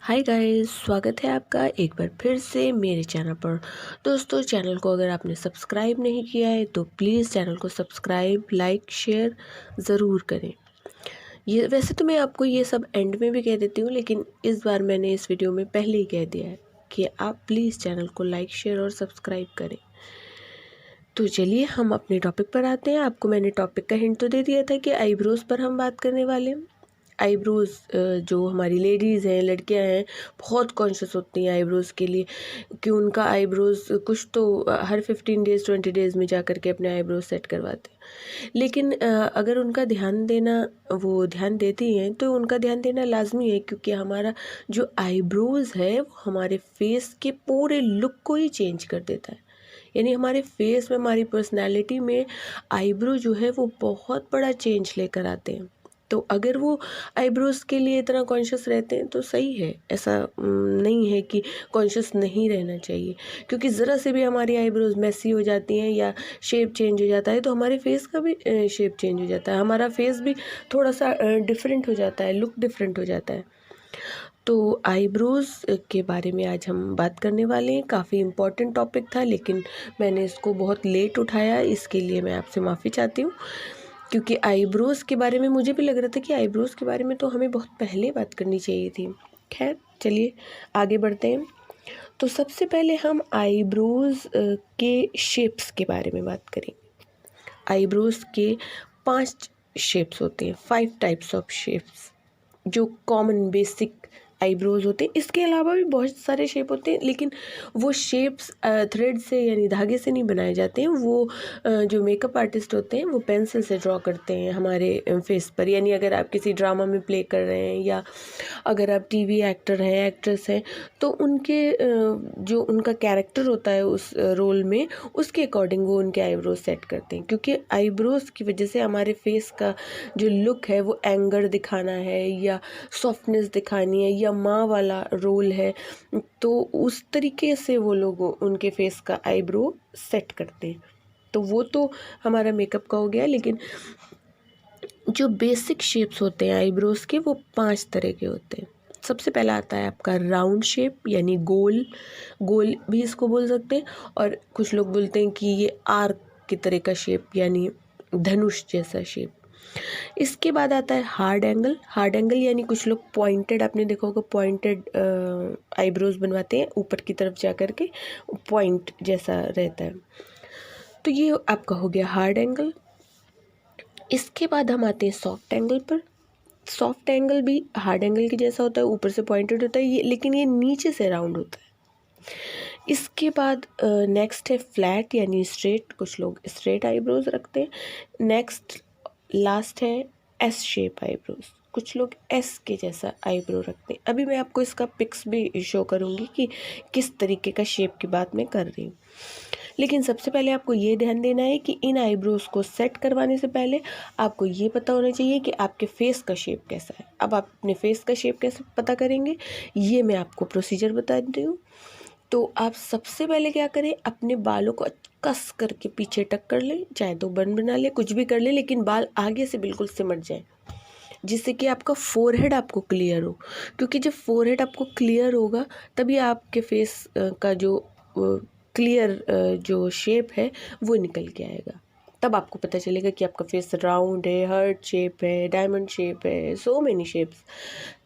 Hi guys, स्वागत है आपका एक बार फिर से मेरे चैनल पर। दोस्तों, चैनल को अगर आपने सब्सक्राइब नहीं किया है तो प्लीज़ चैनल को सब्सक्राइब, लाइक, शेयर ज़रूर करें। ये वैसे तो मैं आपको ये सब एंड में भी कह देती हूँ, लेकिन इस बार मैंने इस वीडियो में पहले ही कह दिया है कि आप प्लीज़ चैनल को लाइक, शेयर और सब्सक्राइब करें। तो चलिए हम अपने टॉपिक पर आते हैं। आपको मैंने टॉपिक का हिंट तो दे दिया था कि आईब्रोज़ पर हम बात करने वाले हैं। आईब्रोज़ जो हमारी लेडीज़ हैं, लड़कियां हैं, बहुत कॉन्शियस होती हैं आईब्रोज़ के लिए कि उनका आईब्रोज़ कुछ तो हर 15 डेज़ 20 डेज़ में जा कर के अपने आईब्रोज़ सेट करवाते हैं। लेकिन अगर उनका ध्यान देना वो ध्यान देती हैं तो उनका ध्यान देना लाजमी है, क्योंकि हमारा जो आईब्रोज़ है वो हमारे फेस के पूरे लुक को ही चेंज कर देता है। यानी हमारे फेस में, हमारी पर्सनैलिटी में आईब्रो जो है वो बहुत बड़ा चेंज लेकर आते हैं। तो अगर वो आईब्रोज़ के लिए इतना कॉन्शियस रहते हैं तो सही है। ऐसा नहीं है कि कॉन्शियस नहीं रहना चाहिए, क्योंकि ज़रा से भी हमारी आईब्रोज़ मेसी हो जाती हैं या शेप चेंज हो जाता है तो हमारे फेस का भी शेप चेंज हो जाता है, हमारा फेस भी थोड़ा सा डिफरेंट हो जाता है, लुक डिफरेंट हो जाता है। तो आईब्रोज़ के बारे में आज हम बात करने वाले हैं। काफ़ी इम्पोर्टेंट टॉपिक था, लेकिन मैंने इसको बहुत लेट उठाया, इसके लिए मैं आपसे माफ़ी चाहती हूँ। क्योंकि आईब्रोज़ के बारे में मुझे भी लग रहा था कि आईब्रोज़ के बारे में तो हमें बहुत पहले बात करनी चाहिए थी। खैर चलिए आगे बढ़ते हैं। तो सबसे पहले हम आईब्रोज़ के शेप्स के बारे में बात करेंगे। आईब्रोज़ के 5 शेप्स होते हैं, 5 टाइप्स ऑफ शेप्स जो कॉमन बेसिक आईब्रोज़ होते हैं। इसके अलावा भी बहुत सारे शेप होते हैं, लेकिन वो शेप्स थ्रेड से यानी धागे से नहीं बनाए जाते हैं। वो जो मेकअप आर्टिस्ट होते हैं वो पेंसिल से ड्रॉ करते हैं हमारे फेस पर। यानी अगर आप किसी ड्रामा में प्ले कर रहे हैं या अगर आप टीवी एक्टर हैं, एक्ट्रेस हैं, तो उनके जो उनका कैरेक्टर होता है उस रोल में, उसके अकॉर्डिंग वो उनके आईब्रोज सेट करते हैं। क्योंकि आईब्रोज की वजह से हमारे फेस का जो लुक है वो एंगर दिखाना है या सॉफ्टनेस दिखानी है या माँ वाला रोल है, तो उस तरीके से वो लोग उनके फेस का आईब्रो सेट करते हैं। तो वो तो हमारा मेकअप का हो गया, लेकिन जो बेसिक शेप्स होते हैं आईब्रोज के वो 5 तरह के होते हैं। सबसे पहला आता है आपका राउंड शेप, यानी गोल। गोल भी इसको बोल सकते हैं, और कुछ लोग बोलते हैं कि ये आर्क की तरह का शेप, यानी धनुष जैसा शेप। इसके बाद आता है हार्ड एंगल। हार्ड एंगल यानी कुछ लोग पॉइंटेड, आपने देखा होगा पॉइंटेड आईब्रोज बनवाते हैं, ऊपर की तरफ जा कर के पॉइंट जैसा रहता है। तो ये आपका हो गया हार्ड एंगल। इसके बाद हम आते हैं सॉफ्ट एंगल पर। सॉफ्ट एंगल भी हार्ड एंगल के जैसा होता है, ऊपर से पॉइंटेड होता है ये, लेकिन ये नीचे से राउंड होता है। इसके बाद नेक्स्ट है फ्लैट यानी स्ट्रेट। कुछ लोग स्ट्रेट आईब्रोज रखते हैं। नेक्स्ट लास्ट है एस शेप आईब्रोज। कुछ लोग एस के जैसा आईब्रो रखते हैं। अभी मैं आपको इसका पिक्स भी शो करूँगी कि किस तरीके का शेप की बात मैं कर रही हूँ। लेकिन सबसे पहले आपको ये ध्यान देना है कि इन आईब्रोज को सेट करवाने से पहले आपको ये पता होना चाहिए कि आपके फेस का शेप कैसा है। अब आप अपने फेस का शेप कैसे पता करेंगे, ये मैं आपको प्रोसीजर बताती हूँ। तो आप सबसे पहले क्या करें, अपने बालों को कस करके पीछे टक कर लें, चाहे तो बन बना ले, कुछ भी कर ले, लेकिन बाल आगे से बिल्कुल सिमट जाए, जिससे कि आपका फोरहेड आपको क्लियर हो। क्योंकि जब फोरहेड आपको क्लियर होगा तभी आपके फेस का जो क्लियर जो शेप है वो निकल के आएगा। तब आपको पता चलेगा कि आपका फेस राउंड है, हार्ट शेप है, डायमंड शेप है, सो मेनी शेप्स।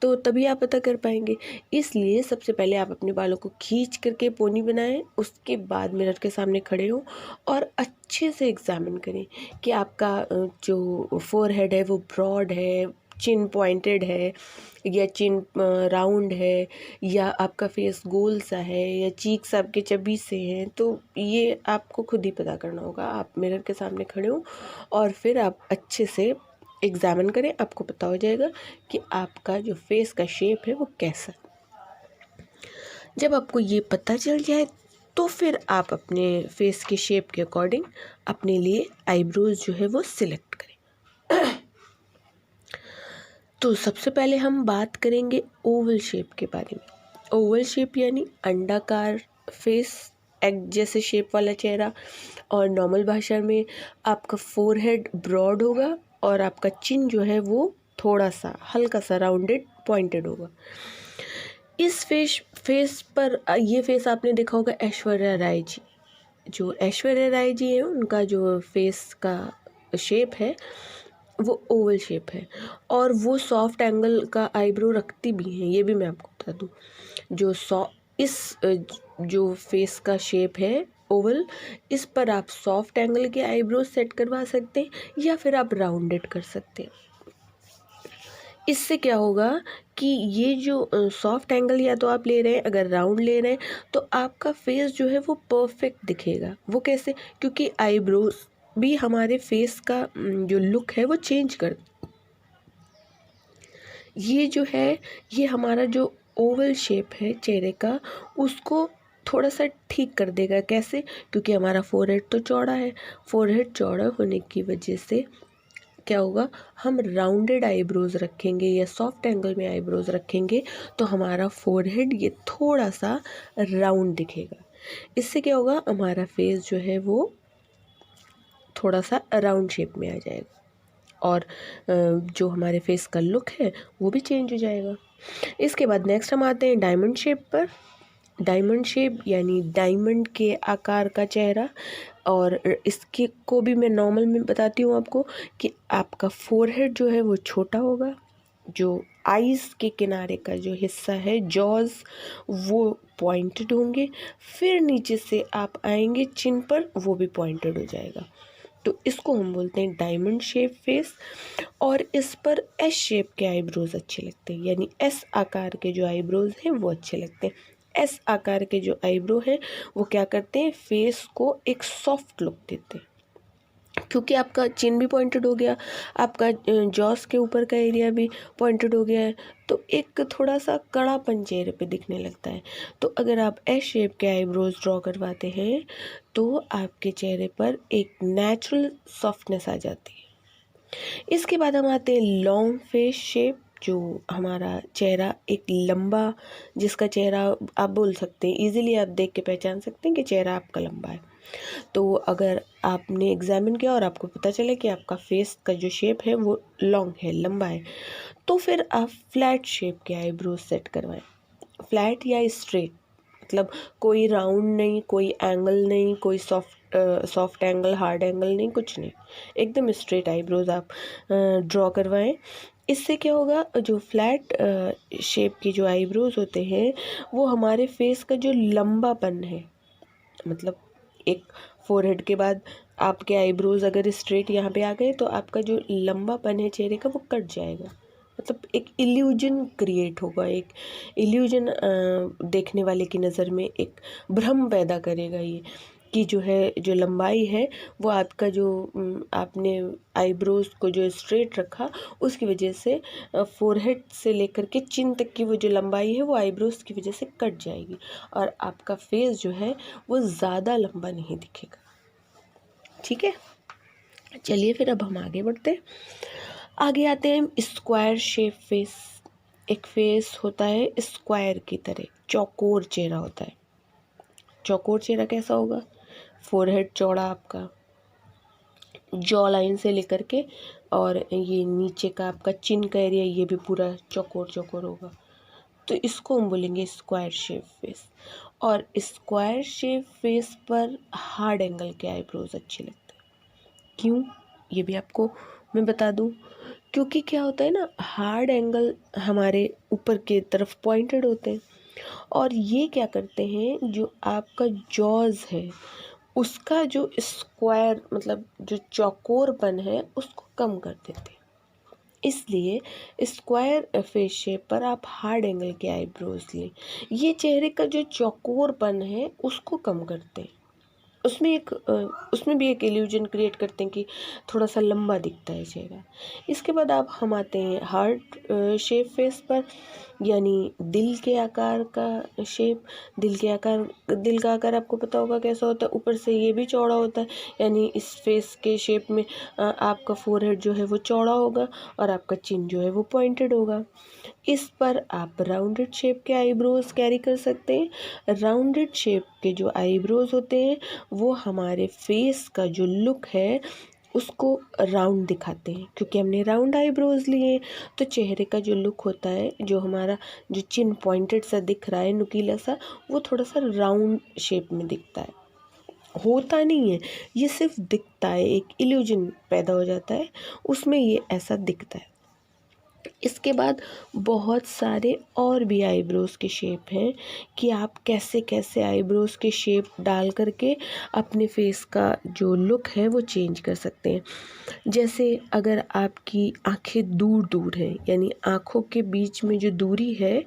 तो तभी आप पता कर पाएंगे। इसलिए सबसे पहले आप अपने बालों को खींच करके पोनी बनाएं, उसके बाद मिरर के सामने खड़े हों और अच्छे से एग्जामिन करें कि आपका जो फोरहेड है वो ब्रॉड है, चिन पॉइंटेड है या चिन राउंड है, या आपका फेस गोल सा है या चीक्स आपके चबी से हैं। तो ये आपको खुद ही पता करना होगा। आप मिरर के सामने खड़े हो और फिर आप अच्छे से एग्जामिन करें, आपको पता हो जाएगा कि आपका जो फेस का शेप है वो कैसा है। जब आपको ये पता चल जाए तो फिर आप अपने फेस के शेप के अकॉर्डिंग अपने लिए आईब्रोज जो है वो सिलेक्ट करें। तो सबसे पहले हम बात करेंगे ओवल शेप के बारे में। ओवल शेप यानी अंडाकार फेस, एग जैसे शेप वाला चेहरा, और नॉर्मल भाषा में आपका फोरहेड ब्रॉड होगा और आपका चिन जो है वो थोड़ा सा हल्का सा राउंडेड पॉइंटेड होगा। इस फेस पर ये फेस आपने देखा होगा ऐश्वर्या राय जी। जो ऐश्वर्या राय जी हैं उनका जो फेस का शेप है वो ओवल शेप है, और वो सॉफ्ट एंगल का आईब्रो रखती भी हैं, ये भी मैं आपको बता दूँ। जो इस जो फेस का शेप है ओवल, इस पर आप सॉफ्ट एंगल के आईब्रो सेट करवा सकते हैं या फिर आप राउंडेड कर सकते हैं। इससे क्या होगा कि ये जो सॉफ्ट एंगल या तो आप ले रहे हैं, अगर राउंड ले रहे हैं तो आपका फेस जो है वो परफेक्ट दिखेगा। वो कैसे? क्योंकि आईब्रोज भी हमारे फेस का जो लुक है वो चेंज कर, ये जो है ये हमारा जो ओवल शेप है चेहरे का उसको थोड़ा सा ठीक कर देगा। कैसे? क्योंकि हमारा फोरहेड तो चौड़ा है, फोरहेड चौड़ा होने की वजह से क्या होगा, हम राउंडेड आईब्रोज रखेंगे या सॉफ्ट एंगल में आईब्रोज रखेंगे तो हमारा फोरहेड ये थोड़ा सा राउंड दिखेगा। इससे क्या होगा, हमारा फेस जो है वो थोड़ा सा राउंड शेप में आ जाएगा और जो हमारे फेस का लुक है वो भी चेंज हो जाएगा। इसके बाद नेक्स्ट हम आते हैं डायमंड शेप पर। डायमंड शेप यानी डायमंड के आकार का चेहरा, और इसके को भी मैं नॉर्मल में बताती हूँ आपको कि आपका फोरहेड जो है वो छोटा होगा, जो आईज के किनारे का जो हिस्सा है जॉज वो पॉइंटेड होंगे, फिर नीचे से आप आएंगे चिन पर, वो भी पॉइंटेड हो जाएगा। तो इसको हम बोलते हैं डायमंड शेप फेस। और इस पर एस शेप के आईब्रोज अच्छे लगते हैं, यानी एस आकार के जो आईब्रोज हैं वो अच्छे लगते हैं। एस आकार के जो आईब्रो हैं वो क्या करते हैं, फेस को एक सॉफ्ट लुक देते हैं। क्योंकि आपका चिन भी पॉइंटेड हो गया, आपका जॉस के ऊपर का एरिया भी पॉइंटेड हो गया है, तो एक थोड़ा सा कड़ापन चेहरे पे दिखने लगता है। तो अगर आप एस शेप के आईब्रोज ड्रॉ करवाते हैं तो आपके चेहरे पर एक नेचुरल सॉफ्टनेस आ जाती है। इसके बाद हम आते हैं लॉन्ग फेस शेप, जो हमारा चेहरा एक लंबा, जिसका चेहरा आप बोल सकते हैं इजीली आप देख के पहचान सकते हैं कि चेहरा आपका लंबा है। तो अगर आपने एग्जामिन किया और आपको पता चले कि आपका फेस का जो शेप है वो लॉन्ग है, लंबा है, तो फिर आप फ्लैट शेप के आईब्रोज सेट करवाएं। फ्लैट या स्ट्रेट, मतलब कोई राउंड नहीं, कोई एंगल नहीं, कोई सॉफ्ट एंगल, हार्ड एंगल नहीं, कुछ नहीं, एकदम स्ट्रेट आईब्रोज आप ड्रॉ करवाएं। इससे क्या होगा, जो फ्लैट शेप की जो आईब्रोज होते हैं वो हमारे फेस का जो लंबापन है, मतलब एक फोरहेड के बाद आपके आईब्रोज अगर स्ट्रेट यहाँ पे आ गए तो आपका जो लंबापन है चेहरे का वो कट जाएगा। मतलब एक इल्यूजन क्रिएट होगा, एक इल्यूजन देखने वाले की नज़र में एक भ्रम पैदा करेगा ये, कि जो है जो लंबाई है वो आपका जो आपने आईब्रोज को जो स्ट्रेट रखा उसकी वजह से फोरहेड से लेकर के चिन तक की वो जो लंबाई है वो आईब्रोज की वजह से कट जाएगी और आपका फेस जो है वो ज़्यादा लंबा नहीं दिखेगा। ठीक है, चलिए फिर अब हम आगे बढ़ते हैं। आगे आते हैं स्क्वायर शेप फेस। एक फेस होता है स्क्वायर की तरह, चौकोर चेहरा होता है। चौकोर चेहरा कैसा होगा, फोरहेड चौड़ा आपका, जॉ लाइन से लेकर के और ये नीचे का आपका चिन का एरिया ये भी पूरा चौकोर चौकोर होगा, तो इसको हम बोलेंगे स्क्वायर शेप फेस। और स्क्वायर शेप फेस पर हार्ड एंगल के आईब्रोज अच्छे लगते हैं। क्यों, ये भी आपको मैं बता दूं, क्योंकि क्या होता है ना, हार्ड एंगल हमारे ऊपर की तरफ पॉइंटेड होते हैं और ये क्या करते हैं, जो आपका जॉज है उसका जो स्क्वायर मतलब जो चौकोरपन है उसको कम कर देते हैं। इसलिए स्क्वायर फेस शेप पर आप हार्ड एंगल के आईब्रोज लें, ये चेहरे का जो चौकोरपन है उसको कम करते हैं। उसमें भी एक इल्यूजन क्रिएट करते हैं कि थोड़ा सा लंबा दिखता है चेहरा। इसके बाद आप हम आते हैं हार्ट शेप फेस पर, यानी दिल के आकार का शेप। दिल का आकार आपको पता होगा कैसा होता है, ऊपर से ये भी चौड़ा होता है, यानी इस फेस के शेप में आपका फोरहेड जो है वो चौड़ा होगा और आपका चिन जो है वो पॉइंटेड होगा। इस पर आप राउंडेड शेप के आईब्रोज कैरी कर सकते हैं। राउंडेड शेप के जो आईब्रोज होते हैं वो हमारे फेस का जो लुक है उसको राउंड दिखाते हैं, क्योंकि हमने राउंड आईब्रोज लिए हैं तो चेहरे का जो लुक होता है, जो हमारा जो चिन पॉइंटेड सा दिख रहा है, नुकीला सा, वो थोड़ा सा राउंड शेप में दिखता है, होता नहीं है, ये सिर्फ दिखता है, एक इल्यूजन पैदा हो जाता है, उसमें ये ऐसा दिखता है। इसके बाद बहुत सारे और भी आईब्रोज़ के शेप हैं कि आप कैसे कैसे आईब्रोज़ के शेप डाल करके अपने फेस का जो लुक है वो चेंज कर सकते हैं। जैसे अगर आपकी आंखें दूर दूर हैं, यानी आँखों के बीच में जो दूरी है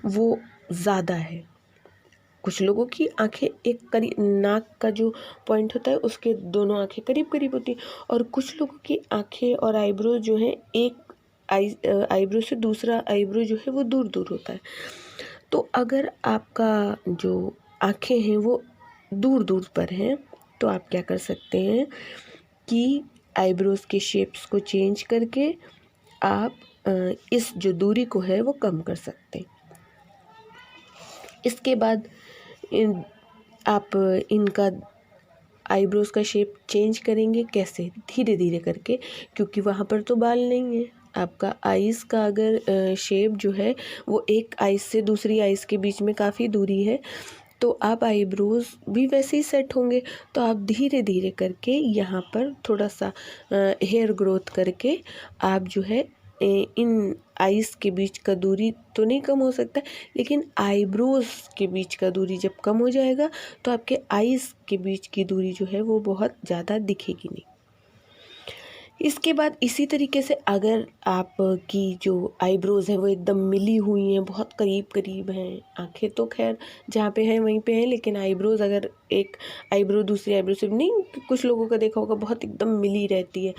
वो ज़्यादा है, कुछ लोगों की आंखें एक करीब, नाक का जो पॉइंट होता है उसके दोनों आंखें करीब करीब होती हैं, और कुछ लोगों की आंखें और आईब्रो जो है, एक आईब्रो से दूसरा आईब्रो जो है वो दूर दूर होता है। तो अगर आपका जो आंखें हैं वो दूर दूर पर हैं, तो आप क्या कर सकते हैं कि आईब्रोज़ के शेप्स को चेंज करके आप इस जो दूरी को है वो कम कर सकते हैं। इसके बाद आप इनका आईब्रोज़ का शेप चेंज करेंगे कैसे, धीरे धीरे करके, क्योंकि वहाँ पर तो बाल नहीं है। आपका आइज़ का अगर शेप जो है वो एक आइज़ से दूसरी आइज़ के बीच में काफ़ी दूरी है, तो आप आईब्रोज़ भी वैसे ही सेट होंगे। तो आप धीरे धीरे करके यहाँ पर थोड़ा सा हेयर ग्रोथ करके आप जो है इन आइज़ के बीच का दूरी तो नहीं कम हो सकता, लेकिन आईब्रोज़ के बीच का दूरी जब कम हो जाएगा तो आपके आइज़ के बीच की दूरी जो है वो बहुत ज़्यादा दिखेगी नहीं। इसके बाद इसी तरीके से अगर आपकी जो आईब्रोज़ हैं वो एकदम मिली हुई हैं, बहुत करीब करीब हैं, आंखें तो खैर जहाँ पे हैं वहीं पे हैं, लेकिन आईब्रोज़ अगर एक आईब्रो दूसरी आईब्रो से नहीं, कुछ लोगों का देखा होगा बहुत एकदम मिली रहती है,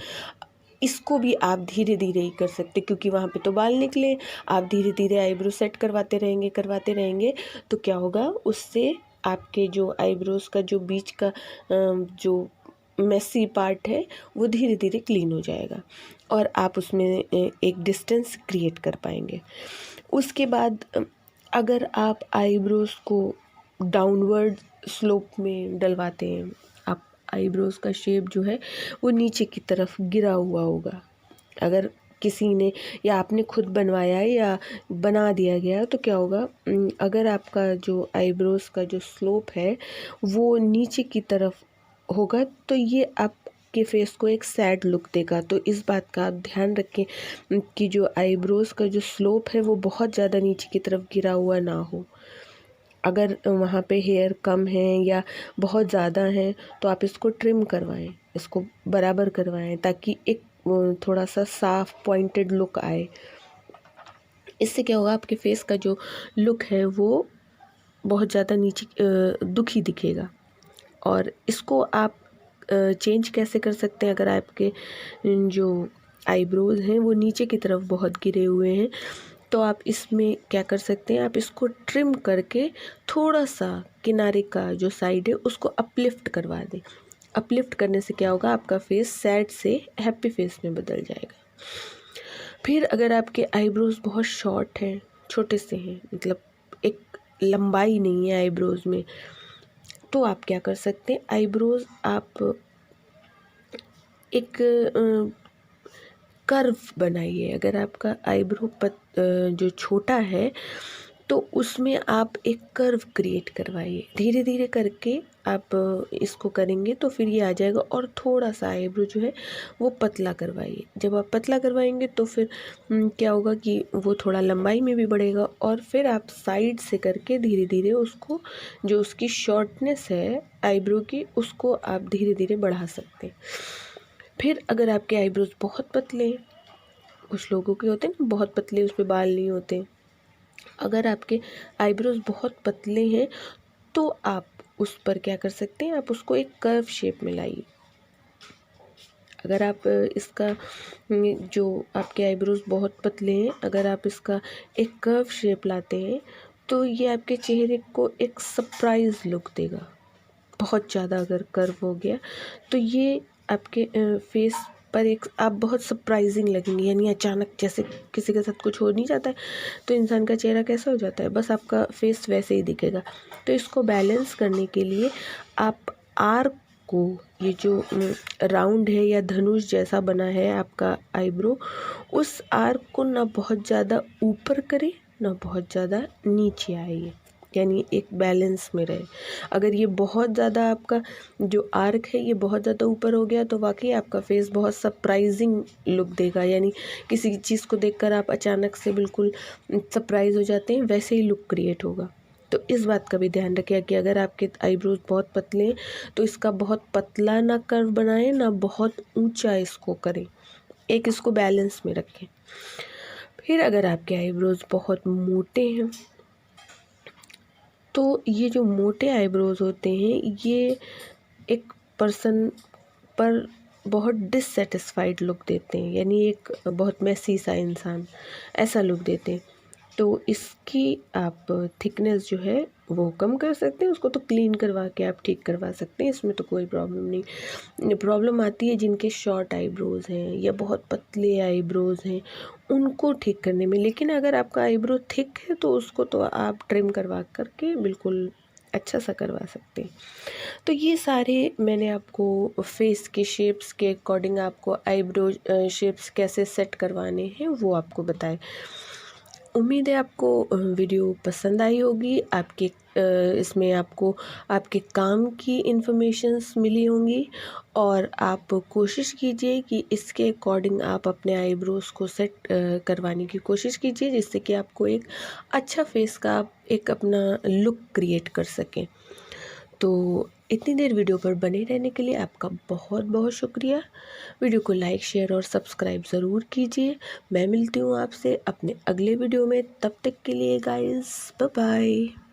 इसको भी आप धीरे धीरे ही कर सकते, क्योंकि वहाँ पे तो बाल निकले। आप धीरे धीरे आईब्रो सेट करवाते रहेंगे तो क्या होगा, उससे आपके जो आईब्रोज़ का जो बीच का जो मेसी पार्ट है वो धीरे धीरे क्लीन हो जाएगा और आप उसमें एक डिस्टेंस क्रिएट कर पाएंगे। उसके बाद अगर आप आईब्रोज़ को डाउनवर्ड स्लोप में डलवाते हैं, आप आईब्रोज़ का शेप जो है वो नीचे की तरफ गिरा हुआ होगा, अगर किसी ने या आपने खुद बनवाया है या बना दिया गया, तो क्या होगा, अगर आपका जो आईब्रोज़ का जो स्लोप है वो नीचे की तरफ होगा तो ये आपके फेस को एक सैड लुक देगा। तो इस बात का आप ध्यान रखें कि जो आईब्रोज़ का जो स्लोप है वो बहुत ज़्यादा नीचे की तरफ गिरा हुआ ना हो। अगर वहाँ पे हेयर कम है या बहुत ज़्यादा है तो आप इसको ट्रिम करवाएं, इसको बराबर करवाएं, ताकि एक थोड़ा सा साफ पॉइंटेड लुक आए। इससे क्या होगा, आपके फेस का जो लुक है वो बहुत ज़्यादा नीचे दुखी दिखेगा। और इसको आप चेंज कैसे कर सकते हैं, अगर आपके जो आईब्रोज़ हैं वो नीचे की तरफ बहुत गिरे हुए हैं, तो आप इसमें क्या कर सकते हैं, आप इसको ट्रिम करके थोड़ा सा किनारे का जो साइड है उसको अपलिफ्ट करवा दें। अपलिफ्ट करने से क्या होगा, आपका फेस सैड से हैप्पी फेस में बदल जाएगा। फिर अगर आपके आईब्रोज़ बहुत शॉर्ट हैं, छोटे से हैं, मतलब एक लंबाई नहीं है आईब्रोज़ में, तो आप क्या कर सकते हैं, आईब्रोज़ आप एक कर्व बनाइए। अगर आपका आईब्रो जो छोटा है तो उसमें आप एक कर्व क्रिएट करवाइए, धीरे धीरे करके आप इसको करेंगे तो फिर ये आ जाएगा। और थोड़ा सा आईब्रो जो है वो पतला करवाइए। जब आप पतला करवाएंगे तो फिर क्या होगा कि वो थोड़ा लंबाई में भी बढ़ेगा, और फिर आप साइड से करके धीरे धीरे उसको, जो उसकी शॉर्टनेस है आईब्रो की, उसको आप धीरे धीरे बढ़ा सकते हैं। फिर अगर आपके आईब्रोज बहुत पतले हैं, कुछ लोगों के होते हैं ना बहुत पतले, उस पर बाल नहीं होते, अगर आपके आईब्रोज बहुत पतले हैं तो आप उस पर क्या कर सकते हैं, आप उसको एक कर्व शेप में लाइए। अगर आप इसका जो आपके आईब्रोज बहुत पतले हैं, अगर आप इसका एक कर्व शेप लाते हैं तो ये आपके चेहरे को एक सरप्राइज लुक देगा। बहुत ज़्यादा अगर कर्व हो गया तो ये आपके फेस पर एक आप बहुत सरप्राइजिंग लगेंगे, यानी अचानक जैसे किसी के साथ कुछ हो नहीं जाता है तो इंसान का चेहरा कैसा हो जाता है, बस आपका फेस वैसे ही दिखेगा। तो इसको बैलेंस करने के लिए आप आर्क आपको ये जो राउंड है या धनुष जैसा बना है आपका आईब्रो, उस आर्क को ना बहुत ज़्यादा ऊपर करे ना बहुत ज़्यादा नीचे आए, यानी एक बैलेंस में रहे। अगर ये बहुत ज़्यादा आपका जो आर्क है ये बहुत ज़्यादा ऊपर हो गया तो वाकई आपका फेस बहुत सरप्राइजिंग लुक देगा, यानी किसी चीज़ को देखकर आप अचानक से बिल्कुल सरप्राइज हो जाते हैं, वैसे ही लुक क्रिएट होगा। तो इस बात का भी ध्यान रखिए कि अगर आपके आईब्रोज बहुत पतले हैं तो इसका बहुत पतला ना कर्व बनाएं ना बहुत ऊंचा इसको करें, एक इसको बैलेंस में रखें। फिर अगर आपके आईब्रोज बहुत मोटे हैं तो ये जो मोटे आईब्रोज होते हैं ये एक पर्सन पर बहुत डिससेटिस्फाइड लुक देते हैं, यानी एक बहुत मैसी सा इंसान ऐसा लुक देते हैं। तो इसकी आप थिकनेस जो है वो कम कर सकते हैं, उसको तो क्लीन करवा के आप ठीक करवा सकते हैं, इसमें तो कोई प्रॉब्लम नहीं। प्रॉब्लम आती है जिनके शॉर्ट आईब्रोज हैं या बहुत पतले आईब्रोज हैं उनको ठीक करने में। लेकिन अगर आपका आईब्रो थिक है तो उसको तो आप ट्रिम करवा करके बिल्कुल अच्छा सा करवा सकते हैं। तो ये सारे मैंने आपको फेस के शेप्स के अकॉर्डिंग आपको आईब्रो शेप्स कैसे सेट करवाने हैं वो आपको बताए। उम्मीद है आपको वीडियो पसंद आई होगी, आपके इसमें आपको आपके काम की इन्फॉर्मेशंस मिली होंगी और आप कोशिश कीजिए कि इसके अकॉर्डिंग आप अपने आईब्रोज को सेट करवाने की कोशिश कीजिए, जिससे कि आपको एक अच्छा फेस का आप एक अपना लुक क्रिएट कर सकें। तो इतनी देर वीडियो पर बने रहने के लिए आपका बहुत बहुत शुक्रिया। वीडियो को लाइक शेयर और सब्सक्राइब ज़रूर कीजिए। मैं मिलती हूँ आपसे अपने अगले वीडियो में, तब तक के लिए गाइस बाय बाय।